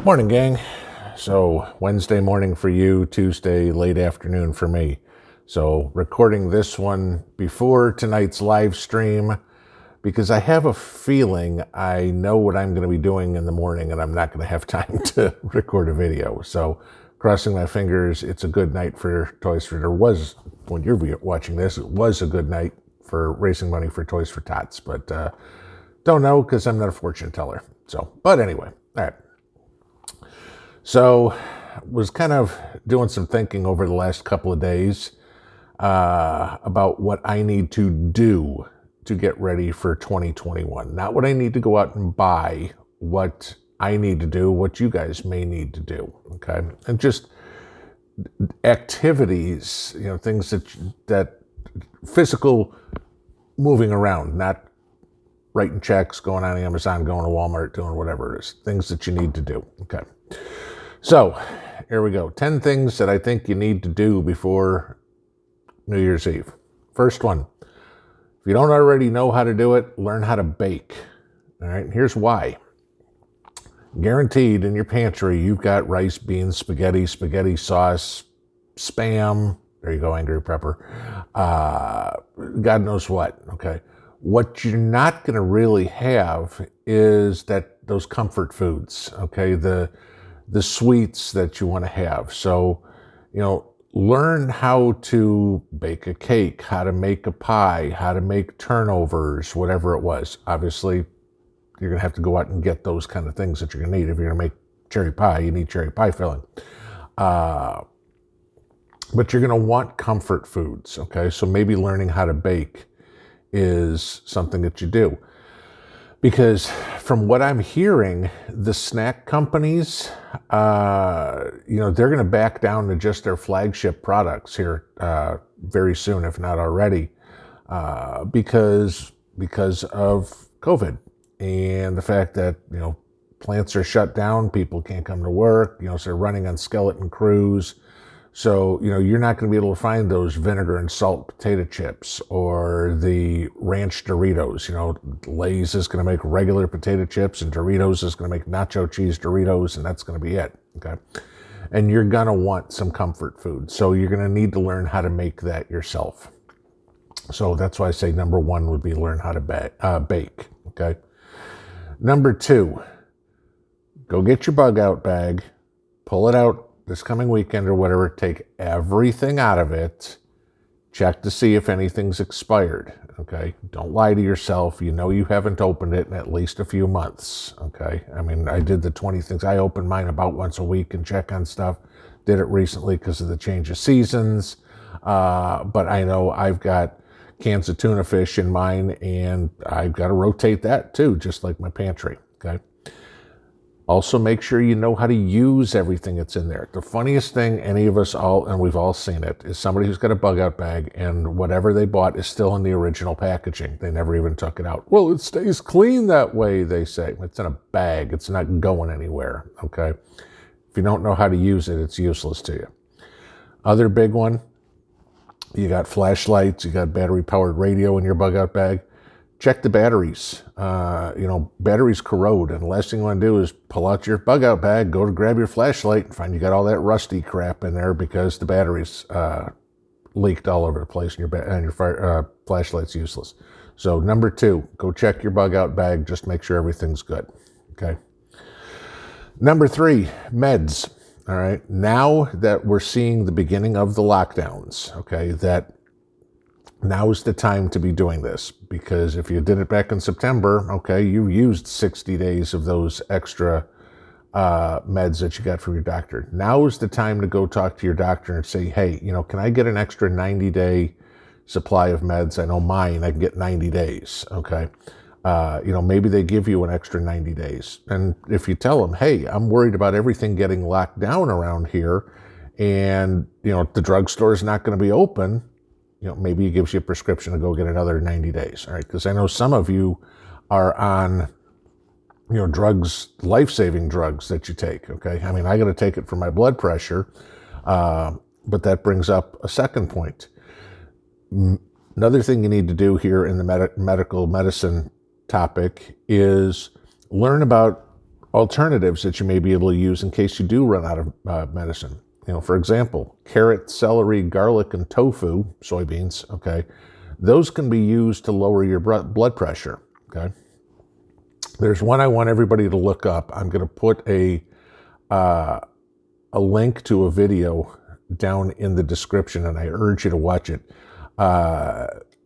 Morning, gang. So Wednesday morning for you, Tuesday late afternoon for me. So recording this one before tonight's live stream because I have a feeling I know what I'm going to be doing in the morning and I'm not going to have time to record a video. So crossing my fingers, it's a good night for Toys for, or was, when you're watching this, it was a good night for raising money for Toys for Tots, but don't know because I'm not a fortune teller. So, but anyway, all right. So was kind of doing some thinking over the last couple of days about what I need to do to get ready for 2021. Not what I need to go out and buy, what I need to do, what you guys may need to do, okay? And just activities, things that physical moving around, not writing checks, going on Amazon, going to Walmart, doing whatever it is, things that you need to do, okay? So here we go. 10 things that I think you need to do before New Year's Eve. First one, if you don't already know how to do it, learn how to bake. All right, and here's why. Guaranteed in your pantry, you've got rice, beans, spaghetti sauce, Spam. There you go, Angry Prepper. God knows what, okay? What you're not going to really have is those comfort foods, okay? The sweets that you want to have. So, learn how to bake a cake, how to make a pie, how to make turnovers, whatever it was. Obviously, you're going to have to go out and get those kind of things that you're going to need. If you're going to make cherry pie, you need cherry pie filling. But you're going to want comfort foods, okay? So maybe learning how to bake is something that you do. Because from what I'm hearing, the snack companies, they're going to back down to just their flagship products here very soon, if not already, because of COVID and the fact that, plants are shut down, people can't come to work, so they're running on skeleton crews. So, you're not going to be able to find those vinegar and salt potato chips or the ranch Doritos. Lay's is going to make regular potato chips and Doritos is going to make nacho cheese Doritos, and that's going to be it, okay? And you're going to want some comfort food. So you're going to need to learn how to make that yourself. So that's why I say number one would be learn how to bake, okay? Number two, go get your bug out bag, pull it out this coming weekend or whatever, take everything out of it, check to see if anything's expired, okay? Don't lie to yourself. You haven't opened it in at least a few months, okay? I mean, I did the 20 things. I open mine about once a week and check on stuff. Did it recently because of the change of seasons, but I know I've got cans of tuna fish in mine and I've got to rotate that too, just like my pantry, okay? Also, make sure you know how to use everything that's in there. The funniest thing any of us and we've all seen it, is somebody who's got a bug out bag and whatever they bought is still in the original packaging. They never even took it out. Well, it stays clean that way, they say. It's in a bag. It's not going anywhere, okay? If you don't know how to use it, it's useless to you. Other big one, you got flashlights, you got battery-powered radio in your bug out bag. Check the batteries. Batteries corrode, and the last thing you want to do is pull out your bug out bag, go to grab your flashlight, and find you got all that rusty crap in there because the batteries leaked all over the place, and your flashlight's useless. So number two, go check your bug out bag. Just make sure everything's good. Okay. Number three, meds. All right. Now that we're seeing the beginning of the lockdowns, okay, now is the time to be doing this, because if you did it back in September, okay, you used 60 days of those extra meds that you got from your doctor. Now is the time to go talk to your doctor and say, hey, can I get an extra 90-day supply of meds? I know mine, I can get 90 days, okay? Maybe they give you an extra 90 days. And if you tell them, hey, I'm worried about everything getting locked down around here and, the drugstore is not going to be open, maybe it gives you a prescription to go get another 90 days, all right? Because I know some of you are on, drugs, life-saving drugs that you take, okay? I mean, I got to take it for my blood pressure, but that brings up a second point. Another thing you need to do here in the medical medicine topic is learn about alternatives that you may be able to use in case you do run out of medicine. For example, carrot, celery, garlic, and tofu, soybeans, okay? Those can be used to lower your blood pressure, okay? There's one I want everybody to look up. I'm going to put a link to a video down in the description, and I urge you to watch it.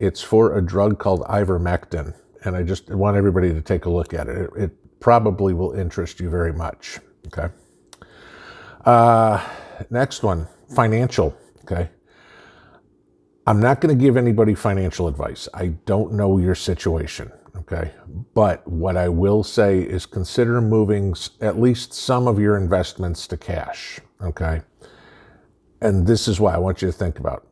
It's for a drug called ivermectin, and I just want everybody to take a look at it. It probably will interest you very much, okay? Next one, financial, okay? I'm not going to give anybody financial advice. I don't know your situation, okay? But what I will say is consider moving at least some of your investments to cash, okay? And this is why I want you to think about.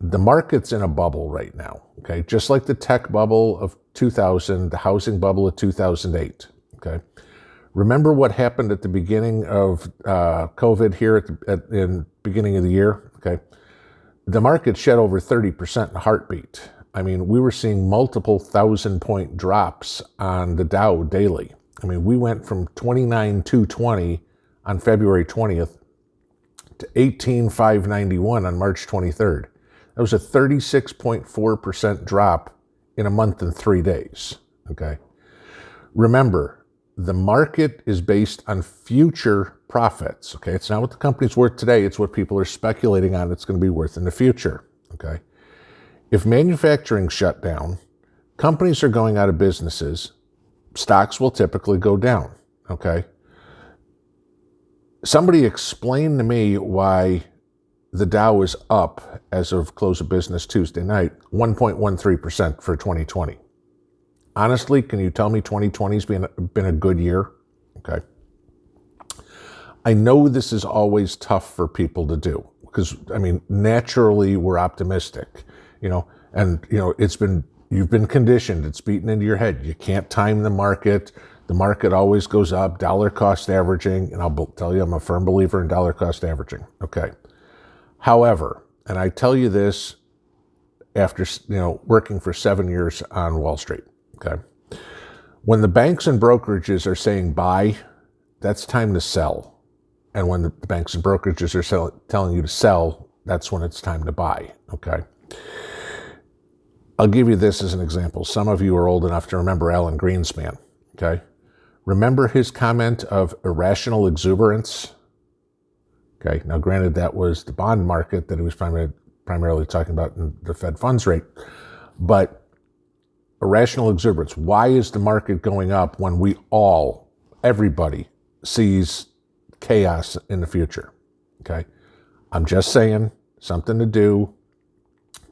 The market's in a bubble right now, okay? Just like the tech bubble of 2000, the housing bubble of 2008, okay? Remember what happened at the beginning of COVID here in the beginning of the year, okay? The market shed over 30% in a heartbeat. I mean, we were seeing multiple 1,000-point drops on the Dow daily. I mean, we went from 29,220 on February 20th to 18,591 on March 23rd. That was a 36.4% drop in a month and 3 days, okay? Remember, the market is based on future profits, okay? It's not what the company's worth today, it's what people are speculating on it's going to be worth in the future, okay? If manufacturing shut down, companies are going out of businesses, stocks will typically go down, okay? Somebody explain to me why the Dow is up as of close of business Tuesday night, 1.13% for 2020. Honestly, can you tell me 2020's been a good year? Okay. I know this is always tough for people to do because, I mean, naturally we're optimistic, and, you've been conditioned. It's beaten into your head. You can't time the market. The market always goes up, dollar cost averaging, and I'll tell you, I'm a firm believer in dollar cost averaging. Okay. However, and I tell you this after, working for 7 years on Wall Street, okay? When the banks and brokerages are saying buy, that's time to sell. And when the banks and brokerages are telling you to sell, that's when it's time to buy, okay? I'll give you this as an example. Some of you are old enough to remember Alan Greenspan, okay? Remember his comment of irrational exuberance? Okay, now granted that was the bond market that he was primarily talking about in the Fed funds rate, but irrational exuberance. Why is the market going up when everybody sees chaos in the future? Okay, I'm just saying, something to do.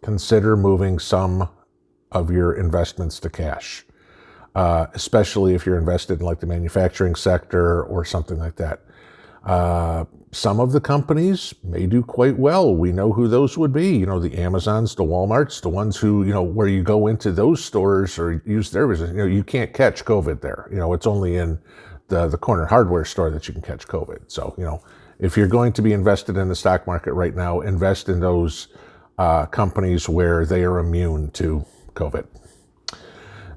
Consider moving some of your investments to cash, especially if you're invested in like the manufacturing sector or something like that. Some of the companies may do quite well. We know who those would be. The Amazons, the Walmarts, the ones who, where you go into those stores or use their business, you can't catch COVID there. It's only in the corner hardware store that you can catch COVID. So, if you're going to be invested in the stock market right now, invest in those companies where they are immune to COVID.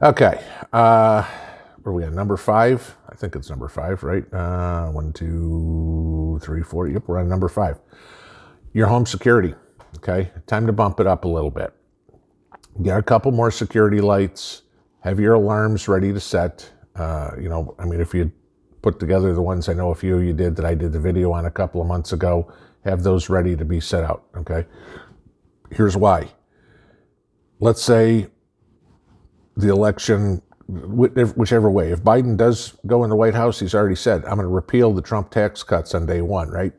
Okay. Where are we at? Number 5? I think it's number 5, right? 1, 2, 3, 4. Yep, we're on number 5. Your home security. Okay, time to bump it up a little bit. Get a couple more security lights. Have your alarms ready to set. If you put together the ones, I know a few of you did that I did the video on a couple of months ago, have those ready to be set out. Okay, here's why. Let's say the election, whichever way, if Biden does go in the White House, he's already said, I'm going to repeal the Trump tax cuts on day one, right?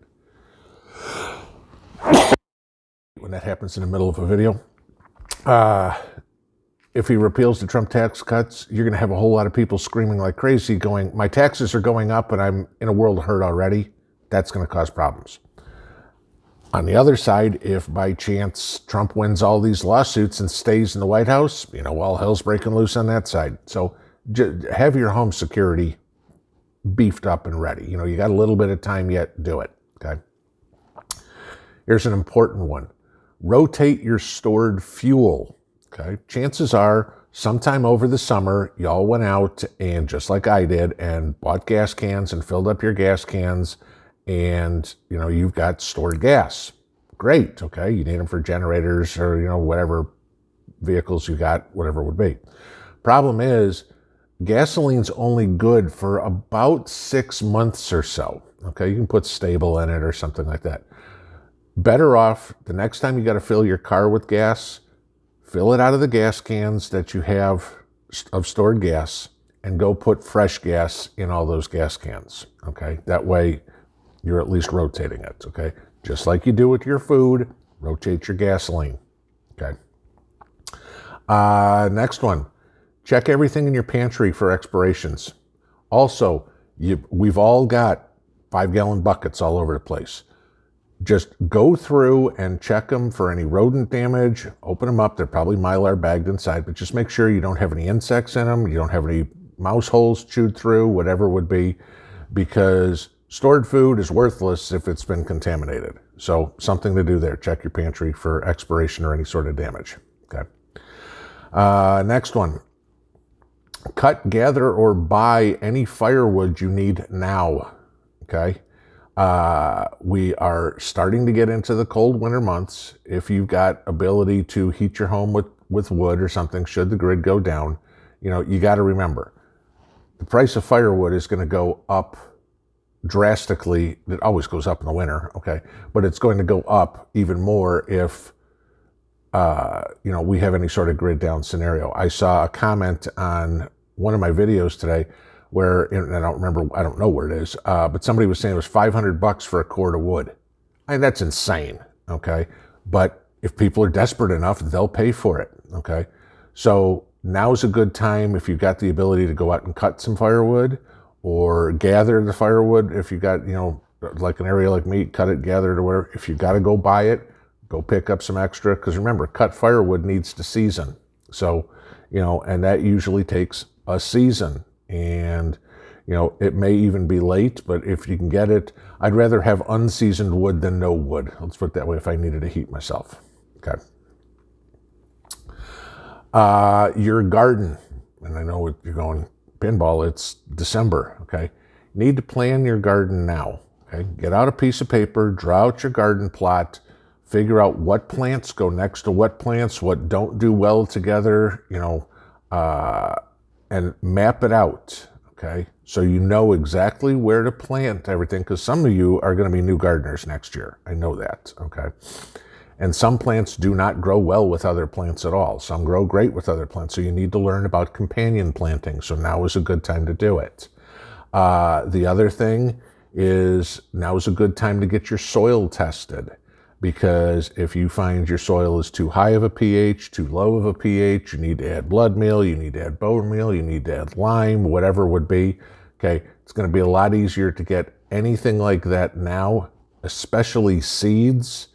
When that happens in the middle of a video. If he repeals the Trump tax cuts, you're going to have a whole lot of people screaming like crazy going, my taxes are going up and I'm in a world of hurt already. That's going to cause problems. On the other side, if by chance Trump wins all these lawsuits and stays in the White House, all hell's breaking loose on that side. So have your home security beefed up and ready. You got a little bit of time yet, do it, okay? Here's an important one. Rotate your stored fuel, okay? Chances are sometime over the summer, y'all went out and just like I did and bought gas cans and filled up your gas cans, and you've got stored gas. Great. Okay. You need them for generators or, whatever vehicles you got, whatever it would be. Problem is, gasoline's only good for about 6 months or so. Okay. You can put stable in it or something like that. Better off the next time you got to fill your car with gas, fill it out of the gas cans that you have of stored gas and go put fresh gas in all those gas cans. Okay. That way you're at least rotating it. Okay. Just like you do with your food, rotate your gasoline. Okay. Next one, check everything in your pantry for expirations. Also, we've all got 5-gallon buckets all over the place. Just go through and check them for any rodent damage. Open them up. They're probably Mylar bagged inside, but just make sure you don't have any insects in them. You don't have any mouse holes chewed through, whatever it would be, because stored food is worthless if it's been contaminated. So something to do there. Check your pantry for expiration or any sort of damage. Okay. Next one. Cut, gather, or buy any firewood you need now. Okay. We are starting to get into the cold winter months. If you've got ability to heat your home with wood or something, should the grid go down, you got to remember the price of firewood is going to go up drastically. It always goes up in the winter. Okay. But it's going to go up even more if, we have any sort of grid down scenario. I saw a comment on one of my videos today where, and I don't know where it is, but somebody was saying it was $500 for a cord of wood. That's insane, okay? But if people are desperate enough, they'll pay for it, okay? So now's a good time if you've got the ability to go out and cut some firewood or gather the firewood. If you got, like an area like me, cut it, gather it, or whatever. If you got to go buy it, go pick up some extra, because remember, cut firewood needs to season. So, and that usually takes a season. And, it may even be late, but if you can get it, I'd rather have unseasoned wood than no wood. Let's put it that way if I needed to heat myself. Okay. Your garden, and I know you're going, pinball, it's December, okay? You need to plan your garden now, okay? Get out a piece of paper, draw out your garden plot, figure out what plants go next to what plants, what don't do well together, and map it out, okay? So you know exactly where to plant everything, because some of you are going to be new gardeners next year. I know that, okay? And some plants do not grow well with other plants at all. Some grow great with other plants, so you need to learn about companion planting, so now is a good time to do it. The other thing is now is a good time to get your soil tested, because if you find your soil is too high of a pH, too low of a pH, you need to add blood meal, you need to add bone meal, you need to add lime, whatever it would be. Okay, it's going to be a lot easier to get anything like that now, especially seeds.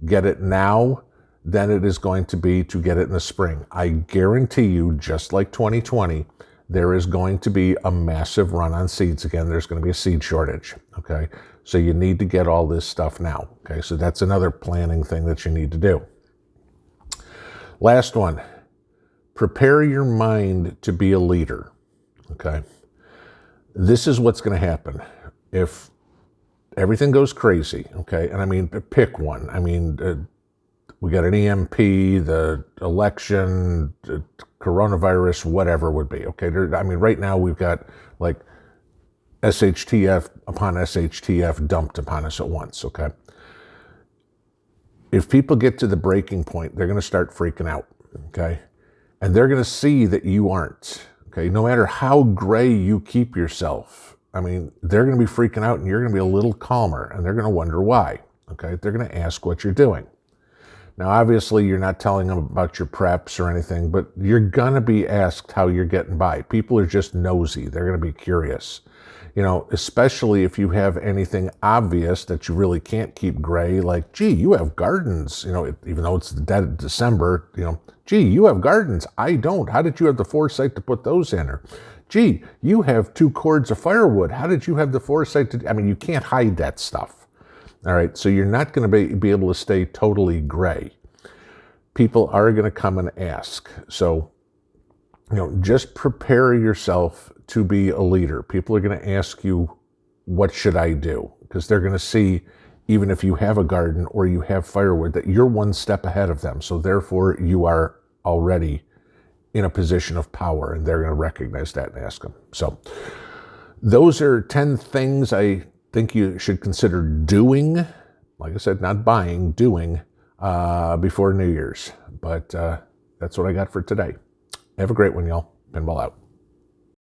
Get it now than it is going to be to get it in the spring. I guarantee you, just like 2020, there is going to be a massive run on seeds again. There's going to be a seed shortage, okay? So you need to get all this stuff now, okay? So that's another planning thing that you need to do. Last one, prepare your mind to be a leader, okay? This is what's going to happen if everything goes crazy, okay? And I mean, pick one. I mean, we got an EMP, the election, the coronavirus, whatever it would be, okay? Right now we've got like SHTF upon SHTF dumped upon us at once, okay? If people get to the breaking point, they're going to start freaking out, okay? And they're going to see that you aren't, okay? No matter how gray you keep yourself, they're going to be freaking out and you're going to be a little calmer and they're going to wonder why, okay? They're going to ask what you're doing. Now, obviously, you're not telling them about your preps or anything, but you're going to be asked how you're getting by. People are just nosy. They're going to be curious. Especially if you have anything obvious that you really can't keep gray, like, gee, you have gardens, even though it's the dead of December, gee, you have gardens. I don't. How did you have the foresight to put those in? Or, gee, you have 2 cords of firewood. How did you have the foresight to, you can't hide that stuff. All right, so you're not going to be able to stay totally gray. People are going to come and ask. So just prepare yourself to be a leader. People are going to ask you, what should I do? Because they're going to see, even if you have a garden or you have firewood, that you're one step ahead of them. So therefore, you are already in a position of power, and they're going to recognize that and ask them. So those are 10 things I think you should consider doing. Like I said, not buying, doing before New Year's. But that's what I got for today. Have a great one, y'all. Pinball out.